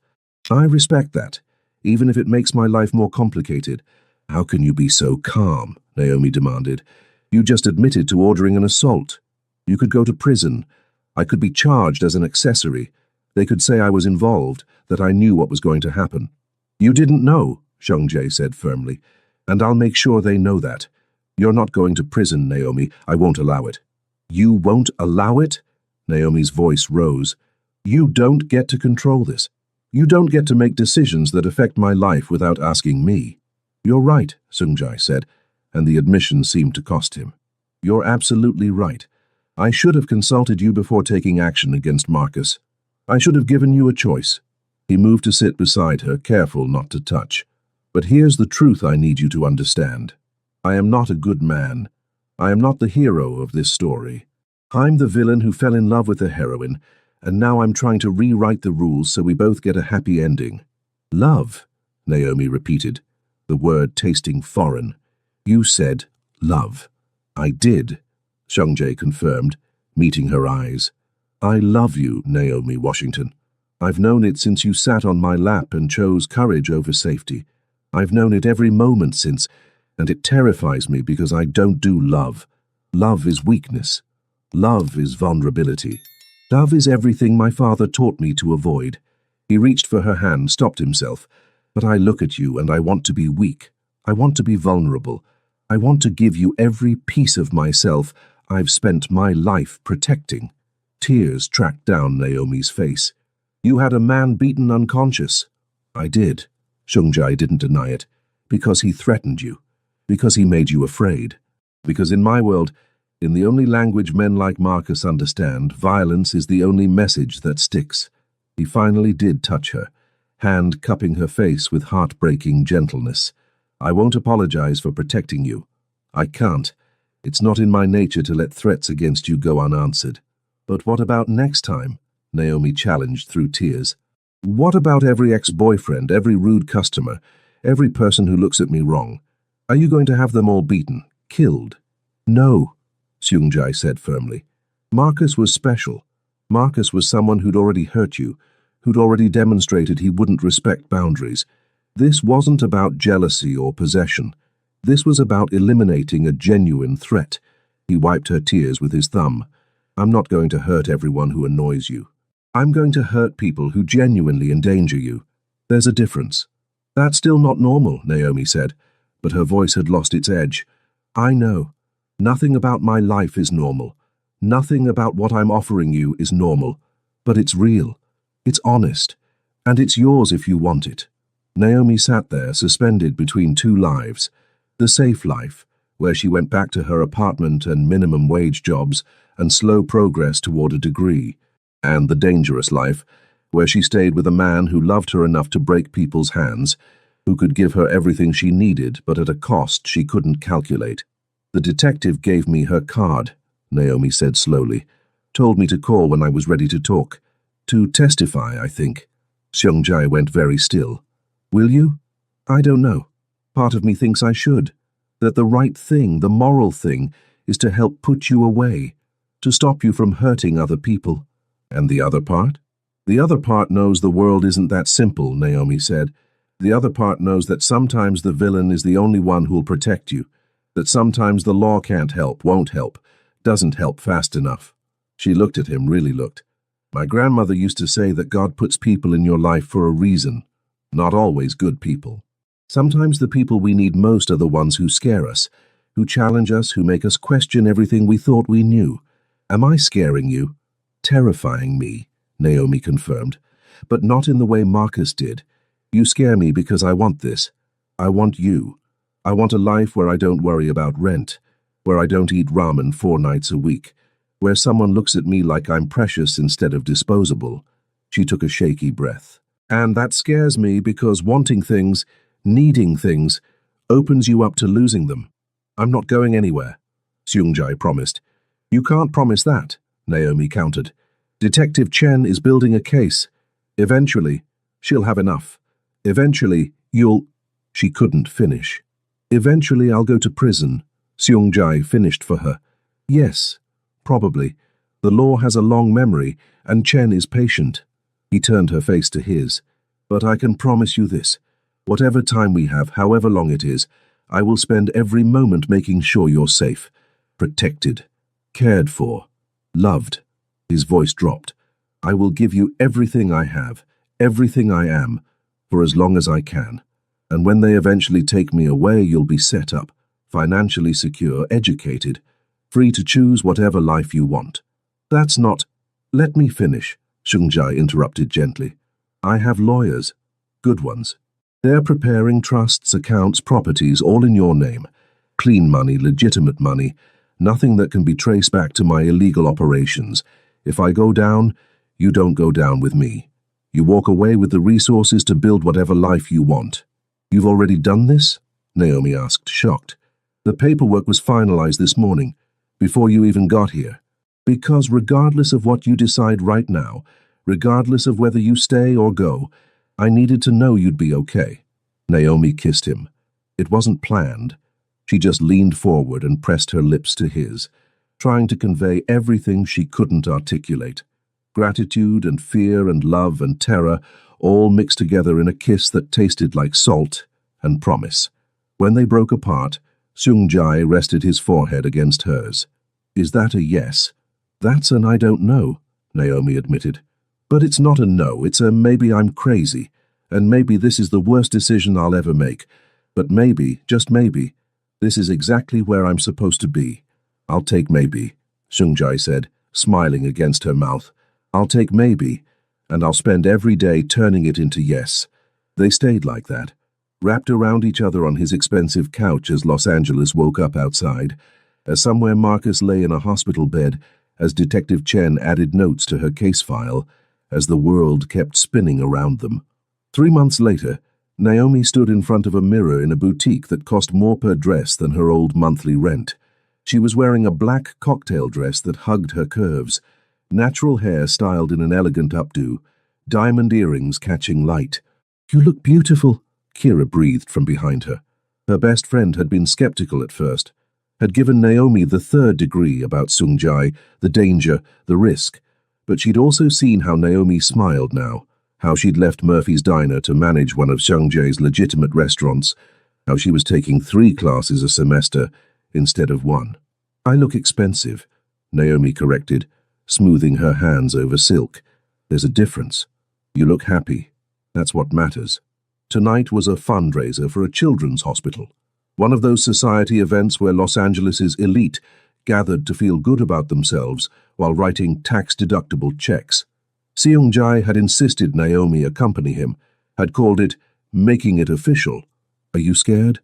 Speaker 1: I respect that, even if it makes my life more complicated." "How can you be so calm?" Naomi demanded. "You just admitted to ordering an assault. You could go to prison. I could be charged as an accessory. They could say I was involved, that I knew what was going to happen." "You didn't know," Seung-jae said firmly, "and I'll make sure they know that. You're not going to prison, Naomi. I won't allow it." "You won't allow it?" Naomi's voice rose. "You don't get to control this. You don't get to make decisions that affect my life without asking me." "You're right," Seung-jae said, and the admission seemed to cost him. "You're absolutely right. I should have consulted you before taking action against Marcus. I should have given you a choice." He moved to sit beside her, careful not to touch. "But here's the truth I need you to understand. I am not a good man. I am not the hero of this story. I'm the villain who fell in love with the heroine, and now I'm trying to rewrite the rules so we both get a happy ending." "Love," Naomi repeated, the word tasting foreign. "You said love." "I did," Seung-jae confirmed, meeting her eyes. "I love you, Naomi Washington. I've known it since you sat on my lap and chose courage over safety. I've known it every moment since, and it terrifies me because I don't do love. Love is weakness. Love is vulnerability. Love is everything my father taught me to avoid." He reached for her hand, stopped himself. "But I look at you and I want to be weak. I want to be vulnerable. I want to give you every piece of myself I've spent my life protecting." Tears tracked down Naomi's face. "You had a man beaten unconscious." "I did." Seung-jae didn't deny it. "Because he threatened you. Because he made you afraid. Because in my world, in the only language men like Marcus understand, violence is the only message that sticks." He finally did touch her, hand cupping her face with heartbreaking gentleness. "I won't apologize for protecting you. I can't. It's not in my nature to let threats against you go unanswered." "But what about next time?" Naomi challenged through tears. "What about every ex-boyfriend, every rude customer, every person who looks at me wrong? Are you going to have them all beaten, killed?" "No," Seung-jae said firmly. "Marcus was special. Marcus was someone who'd already hurt you, who'd already demonstrated he wouldn't respect boundaries. This wasn't about jealousy or possession. This was about eliminating a genuine threat." He wiped her tears with his thumb. "I'm not going to hurt everyone who annoys you. I'm going to hurt people who genuinely endanger you. There's a difference." "That's still not normal," Naomi said, but her voice had lost its edge. "I know. Nothing about my life is normal. Nothing about what I'm offering you is normal. But it's real. It's honest. And it's yours if you want it." Naomi sat there, suspended between 2 lives. The safe life, where she went back to her apartment and minimum wage jobs and slow progress toward a degree. and the dangerous life, where she stayed with a man who loved her enough to break people's hands, who could give her everything she needed, but at a cost she couldn't calculate. The detective gave me her card, Naomi said slowly. Told me to call when I was ready to talk. To testify, I think. Seung-jae went very still. Will you? I don't know. Part of me thinks I should. That the right thing, the moral thing, is to help put you away, to stop you from hurting other people. And the other part? The other part knows the world isn't that simple, Naomi said. The other part knows that sometimes the villain is the only one who'll protect you, that sometimes the law can't help, won't help, doesn't help fast enough. She looked at him, really looked. My grandmother used to say that God puts people in your life for a reason, not always good people. Sometimes the people we need most are the ones who scare us, who challenge us, who make us question everything we thought we knew. Am I scaring you? Terrifying me, Naomi confirmed, but not in the way Marcus did. You scare me because I want this. I want you. I want a life where I don't worry about rent, where I don't eat ramen 4 nights a week, where someone looks at me like I'm precious instead of disposable. She took a shaky breath. And that scares me because wanting things, needing things, opens you up to losing them. I'm not going anywhere, Seung-jae promised. You can't promise that, Naomi countered. Detective Chen is building a case. Eventually, she'll have enough. Eventually, you'll... She couldn't finish. Eventually, I'll go to prison, Seung-jae finished for her. Yes, probably. The law has a long memory, and Chen is patient. He turned her face to his. But I can promise you this. Whatever time we have, however long it is, I will spend every moment making sure you're safe, protected, cared for, loved. His voice dropped. I will give you everything I have, everything I am, for as long as I can. And when they eventually take me away, you'll be set up, financially secure, educated, free to choose whatever life you want. That's not... Let me finish, Seung-jae interrupted gently. I have lawyers, good ones. They're preparing trusts, accounts, properties, all in your name. Clean money, legitimate money, nothing that can be traced back to my illegal operations. If I go down, you don't go down with me. You walk away with the resources to build whatever life you want. You've already done this? Naomi asked, shocked. The paperwork was finalized this morning, before you even got here. Because regardless of what you decide right now, regardless of whether you stay or go, I needed to know you'd be okay. Naomi kissed him. It wasn't planned. She just leaned forward and pressed her lips to his, trying to convey everything she couldn't articulate. Gratitude and fear and love and terror all mixed together in a kiss that tasted like salt and promise. When they broke apart, Seung-jae rested his forehead against hers. Is that a yes? That's an I don't know, Naomi admitted. But it's not a no, it's a maybe I'm crazy, and maybe this is the worst decision I'll ever make. But maybe, just maybe, this is exactly where I'm supposed to be. I'll take maybe, Seung-jae said, smiling against her mouth. I'll take maybe, and I'll spend every day turning it into yes. They stayed like that, wrapped around each other on his expensive couch as Los Angeles woke up outside, as somewhere Marcus lay in a hospital bed, as Detective Chen added notes to her case file, as the world kept spinning around them. 3 months later, Naomi stood in front of a mirror in a boutique that cost more per dress than her old monthly rent. She was wearing a black cocktail dress that hugged her curves, natural hair styled in an elegant updo, diamond earrings catching light. You look beautiful, Kira breathed from behind her. Her best friend had been skeptical at first, had given Naomi the 3rd degree about Seung-jae, the danger, the risk. But she'd also seen how Naomi smiled now, how she'd left Murphy's Diner to manage one of Seung-jae's legitimate restaurants, how she was taking 3 classes a semester instead of 1. I look expensive, Naomi corrected, smoothing her hands over silk. There's a difference. You look happy. That's what matters. Tonight was a fundraiser for a children's hospital, one of those society events where Los Angeles's elite gathered to feel good about themselves while writing tax-deductible checks. Seung-jae had insisted Naomi accompany him, had called it making it official. Are you scared?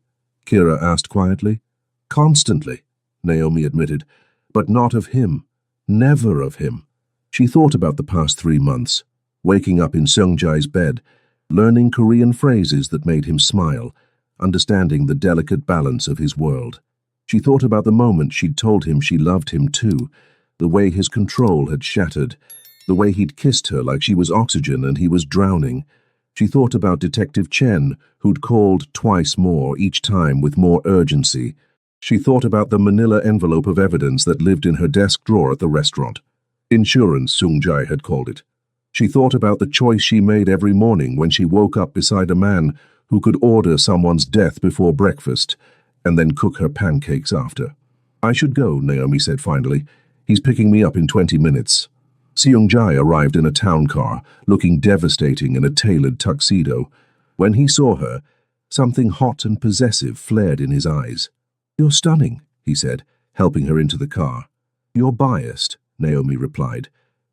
Speaker 1: Kira asked quietly. Constantly, Naomi admitted, but not of him. Never of him. She thought about the past 3 months, waking up in Seung-jae's bed, learning Korean phrases that made him smile, understanding the delicate balance of his world. She thought about the moment she'd told him she loved him too, the way his control had shattered, the way he'd kissed her like she was oxygen and he was drowning. She thought about Detective Chen, who'd called twice more, each time with more urgency. She thought about the manila envelope of evidence that lived in her desk drawer at the restaurant. Insurance, Seung-jae had called it. She thought about the choice she made every morning when she woke up beside a man who could order someone's death before breakfast and then cook her pancakes after. "I should go," Naomi said finally. "He's picking me up in 20 minutes. Seung-jae arrived in a town car, looking devastating in a tailored tuxedo. When he saw her, something hot and possessive flared in his eyes. "You're stunning," he said, helping her into the car. "You're biased," Naomi replied,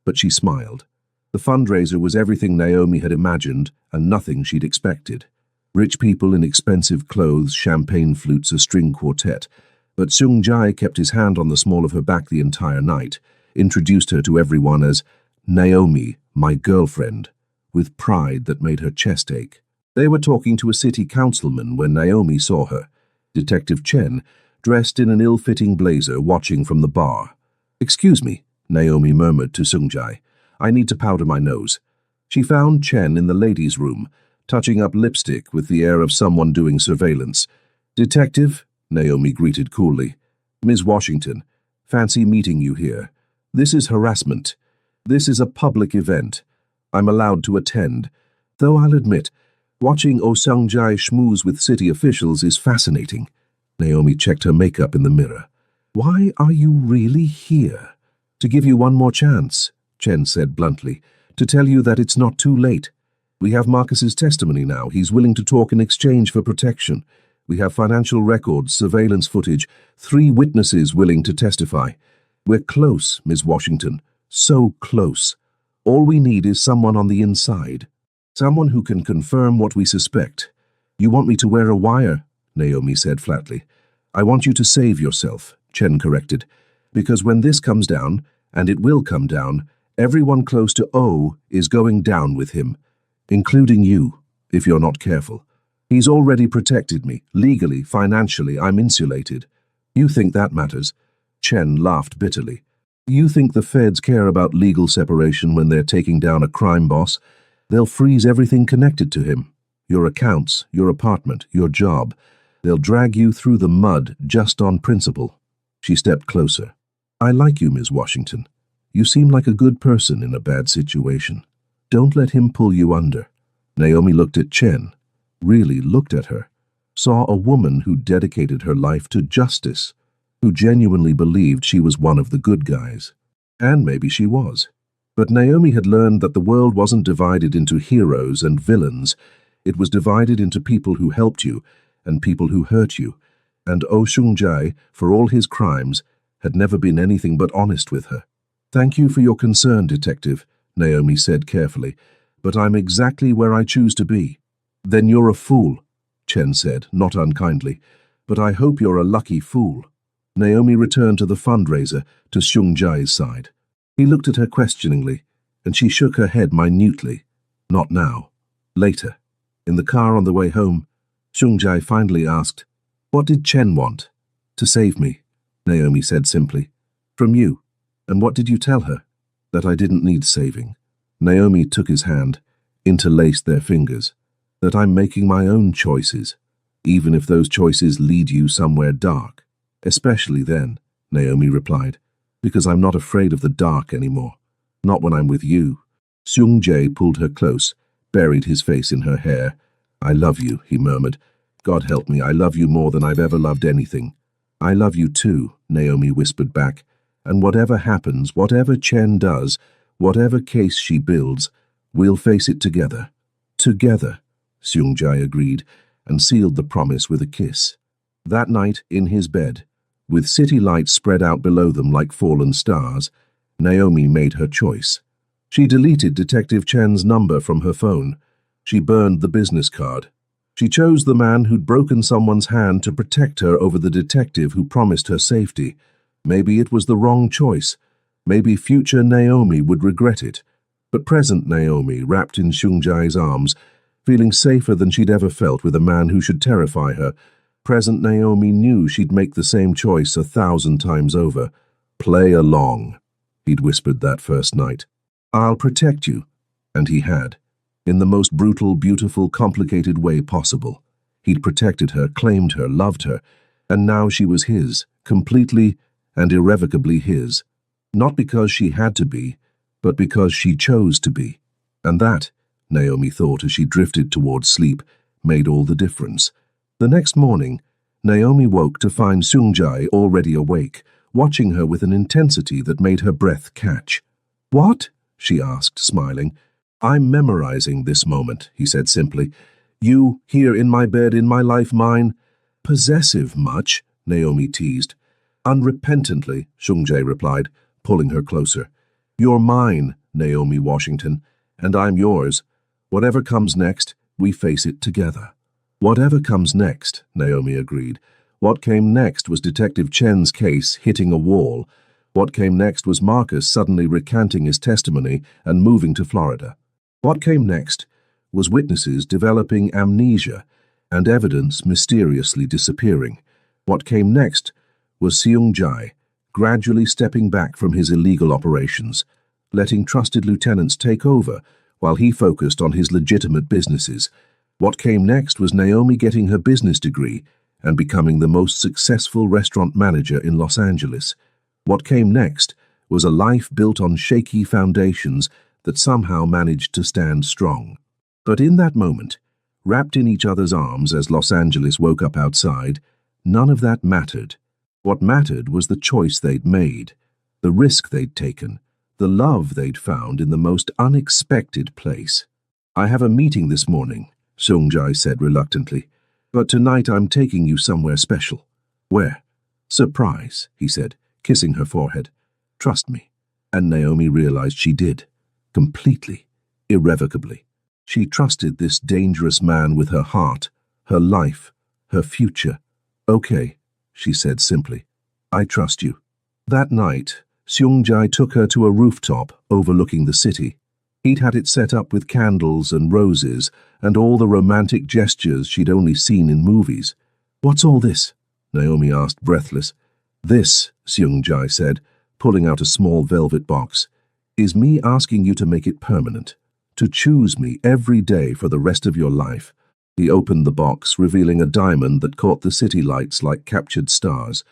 Speaker 1: but she smiled. The fundraiser was everything Naomi had imagined and nothing she'd expected. Rich people in expensive clothes, champagne flutes, a string quartet. But Seung-jae kept his hand on the small of her back the entire night, introduced her to everyone as Naomi, my girlfriend, with pride that made her chest ache. They were talking to a city councilman when Naomi saw her, Detective Chen, dressed in an ill-fitting blazer, watching from the bar. "Excuse me," Naomi murmured to Seung-jae. "I need to powder my nose." She found Chen in the ladies' room, touching up lipstick with the air of someone doing surveillance. "Detective," Naomi greeted coolly. "Ms. Washington, fancy meeting you here. This is harassment. This is a public event. I'm allowed to attend. Though I'll admit, watching Seung-jae schmooze with city officials is fascinating." Naomi checked her makeup in the mirror. "Why are you really here?" "To give you one more chance," Chen said bluntly, "to tell you that it's not too late. We have Marcus's testimony now. He's willing to talk in exchange for protection. We have financial records, surveillance footage, 3 witnesses willing to testify. We're close, Ms. Washington, so close. All we need is someone on the inside, someone who can confirm what we suspect." "You want me to wear a wire?" Naomi said flatly. "I want you to save yourself," Chen corrected, "because when this comes down, and it will come down, everyone close to O is going down with him, including you, if you're not careful. He's already protected me, legally, financially, I'm insulated." "You think that matters?" Chen laughed bitterly. "You think the feds care about legal separation when they're taking down a crime boss? They'll freeze everything connected to him. Your accounts, your apartment, your job. They'll drag you through the mud just on principle." She stepped closer. "I like you, Ms. Washington. You seem like a good person in a bad situation. Don't let him pull you under." Naomi looked at Chen, really looked at her, saw a woman who dedicated her life to justice, who genuinely believed she was one of the good guys. And maybe she was. But Naomi had learned that the world wasn't divided into heroes and villains. It was divided into people who helped you and people who hurt you. And Seung-jae, for all his crimes, had never been anything but honest with her. "Thank you for your concern, Detective," Naomi said carefully, "but I'm exactly where I choose to be." "Then you're a fool," Chen said, not unkindly, "but I hope you're a lucky fool." Naomi returned to the fundraiser, to Seung-jae's side. He looked at her questioningly, and she shook her head minutely. "Not now. Later." In the car on the way home, Seung-jae finally asked, "What did Chen want?" "To save me," Naomi said simply. "From you. And what did you tell her?" "That I didn't need saving." Naomi took his hand, interlaced their fingers. "That I'm making my own choices, even if those choices lead you somewhere dark. Especially then," Naomi replied, "because I'm not afraid of the dark anymore. Not when I'm with you." Seung-jae pulled her close, buried his face in her hair. "I love you," he murmured. "God help me, I love you more than I've ever loved anything." "I love you too," Naomi whispered back. "And whatever happens, whatever Chen does, whatever case she builds, we'll face it together." "Together," Seung-jae agreed, and sealed the promise with a kiss. That night, in his bed, with city lights spread out below them like fallen stars, Naomi made her choice. She deleted Detective Chen's number from her phone. She burned the business card. She chose the man who'd broken someone's hand to protect her over the detective who promised her safety. Maybe it was the wrong choice, Maybe future Naomi would regret it. But present Naomi, wrapped in Seung-jae's arms, feeling safer than she'd ever felt with a man who should terrify her, present Naomi knew she'd make the same choice 1,000 times over. Play along, he'd whispered that first night. I'll protect you. And he had. In the most brutal, beautiful, complicated way possible. He'd protected her, claimed her, loved her, and now she was his, completely and irrevocably his. Not because she had to be, but because she chose to be. And that, Naomi thought as she drifted towards sleep, made all the difference. The next morning, Naomi woke to find Seung-jae already awake, watching her with an intensity that made her breath catch. "What?" she asked, smiling. "I'm memorizing this moment," he said simply. "You, here in my bed, in my life, mine." "Possessive much?" Naomi teased. "Unrepentantly," Seung-jae replied, pulling her closer. "You're mine, Naomi Washington, and I'm yours. Whatever comes next, we face it together." "Whatever comes next," Naomi agreed. What came next was Detective Chen's case hitting a wall. What came next was Marcus suddenly recanting his testimony and moving to Florida. What came next was witnesses developing amnesia and evidence mysteriously disappearing. What came next was Seung-jae gradually stepping back from his illegal operations, letting trusted lieutenants take over while he focused on his legitimate businesses. What came next was Naomi getting her business degree and becoming the most successful restaurant manager in Los Angeles. What came next was a life built on shaky foundations that somehow managed to stand strong. But in that moment, wrapped in each other's arms as Los Angeles woke up outside, none of that mattered. What mattered was the choice they'd made, the risk they'd taken, the love they'd found in the most unexpected place. "I have a meeting this morning," Seung-jae said reluctantly, "but tonight I'm taking you somewhere special." "Where?" "Surprise," he said, kissing her forehead. "Trust me." And Naomi realized she did. Completely, irrevocably. She trusted this dangerous man with her heart, her life, her future. "Okay," she said simply. "I trust you." That night, Seung-jae took her to a rooftop overlooking the city. He'd had it set up with candles and roses and all the romantic gestures she'd only seen in movies. "What's all this?" Naomi asked, breathless. "This," Seung-jae said, pulling out a small velvet box, "is me asking you to make it permanent, to choose me every day for the rest of your life." He opened the box, revealing a diamond that caught the city lights like captured stars.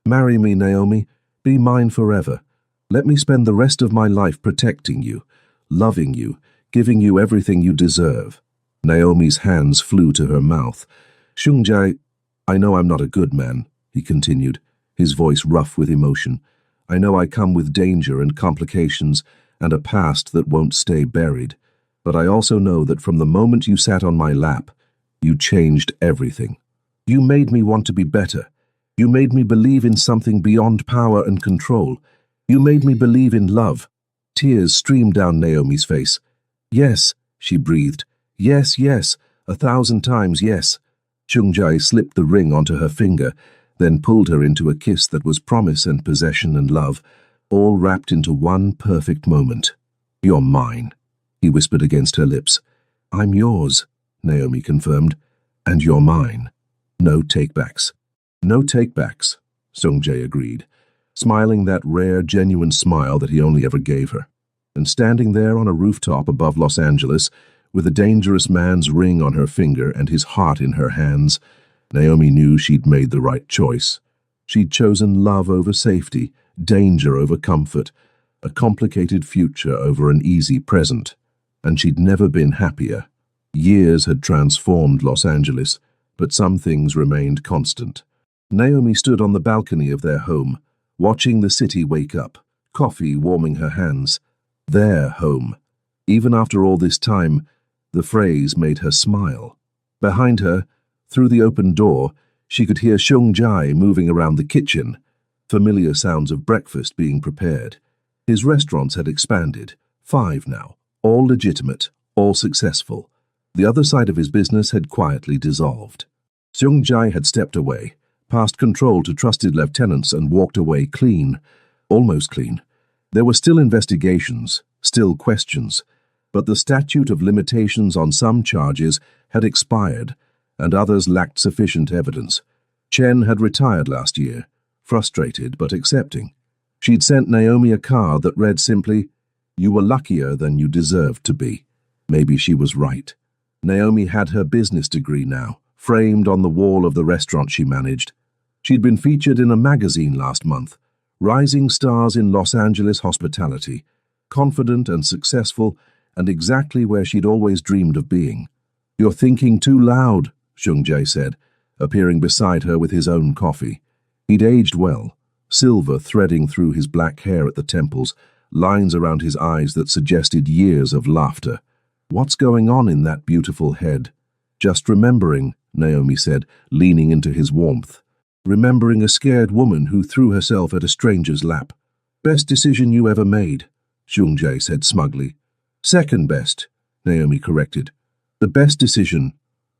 Speaker 1: "Marry me, Naomi. Be mine forever. Let me spend the rest of my life protecting you, loving you, giving you everything you deserve." Naomi's hands flew to her mouth. "Seung-jae, I know I'm not a good man," he continued, his voice rough with emotion. "I know I come with danger and complications and a past that won't stay buried. But I also know that from the moment you sat on my lap, you changed everything. You made me want to be better. You made me believe in something beyond power and control. You made me believe in love." Tears streamed down Naomi's face. "Yes," she breathed. "Yes, yes, 1,000 times yes." Seung-jae slipped the ring onto her finger, then pulled her into a kiss that was promise and possession and love, all wrapped into one perfect moment. "You're mine," he whispered against her lips. "I'm yours," Naomi confirmed. "And you're mine. No takebacks." "No takebacks," Seung-jae agreed, smiling that rare, genuine smile that he only ever gave her. And standing there on a rooftop above Los Angeles, with a dangerous man's ring on her finger and his heart in her hands, Naomi knew she'd made the right choice. She'd chosen love over safety, danger over comfort, a complicated future over an easy present. And she'd never been happier. Years had transformed Los Angeles, but some things remained constant. Naomi stood on the balcony of their home, watching the city wake up, coffee warming her hands. Their home. Even after all this time, the phrase made her smile. Behind her, through the open door, she could hear Seung-jae moving around the kitchen, familiar sounds of breakfast being prepared. His restaurants had expanded, 5 now, all legitimate, all successful. The other side of his business had quietly dissolved. Seung-jae had stepped away, passed control to trusted lieutenants and walked away clean, almost clean. There were still investigations, still questions, but the statute of limitations on some charges had expired, and others lacked sufficient evidence. Chen had retired last year, frustrated but accepting. She'd sent Naomi a card that read simply, "You were luckier than you deserved to be." Maybe she was right. Naomi had her business degree now, framed on the wall of the restaurant she managed. She'd been featured in a magazine last month, rising stars in Los Angeles hospitality, confident and successful, and exactly where she'd always dreamed of being. "You're thinking too loud," Xiongjae said, appearing beside her with his own coffee. He'd aged well, silver threading through his black hair at the temples, lines around his eyes that suggested years of laughter. "What's going on in that beautiful head?" "Just remembering," Naomi said, leaning into his warmth. "Remembering a scared woman who threw herself at a stranger's lap." "Best decision you ever made," Xiongjae said smugly. "Second best," Naomi corrected. "The best decision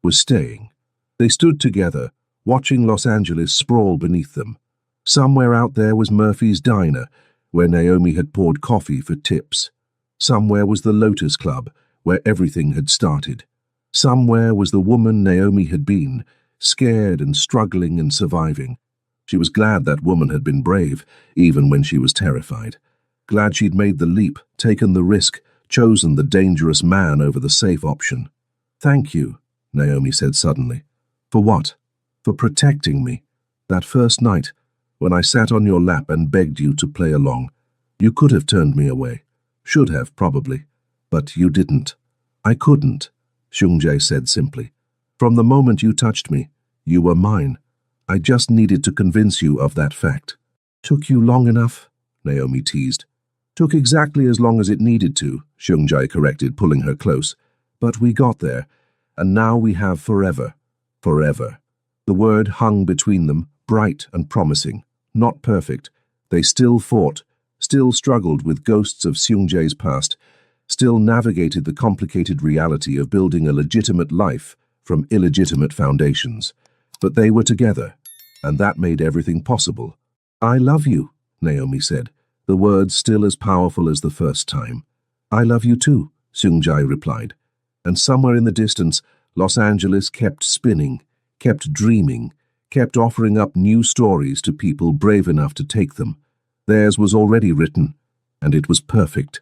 Speaker 1: was staying." They stood together, watching Los Angeles sprawl beneath them. Somewhere out there was Murphy's Diner, where Naomi had poured coffee for tips. Somewhere was the Lotus Club, where everything had started. Somewhere was the woman Naomi had been, scared and struggling and surviving. She was glad that woman had been brave, even when she was terrified. Glad she'd made the leap, taken the risk, chosen the dangerous man over the safe option. "Thank you," Naomi said suddenly. "For what?" "For protecting me. That first night, when I sat on your lap and begged you to play along. You could have turned me away. Should have, probably. But you didn't." "I couldn't," Xiongjae said simply. "From the moment you touched me, you were mine. I just needed to convince you of that fact." "Took you long enough?" Naomi teased. "Took exactly as long as it needed to," Xiongjae corrected, pulling her close. "But we got there, and now we have forever. Forever." The word hung between them, bright and promising. Not perfect. They still fought, still struggled with ghosts of Xiongjae's past, still navigated the complicated reality of building a legitimate life from illegitimate foundations. But they were together, and that made everything possible. "I love you," Naomi said, the words still as powerful as the first time. "I love you too," Xiongjae replied. And somewhere in the distance, Los Angeles kept spinning, kept dreaming, kept offering up new stories to people brave enough to take them. Theirs was already written, and it was perfect.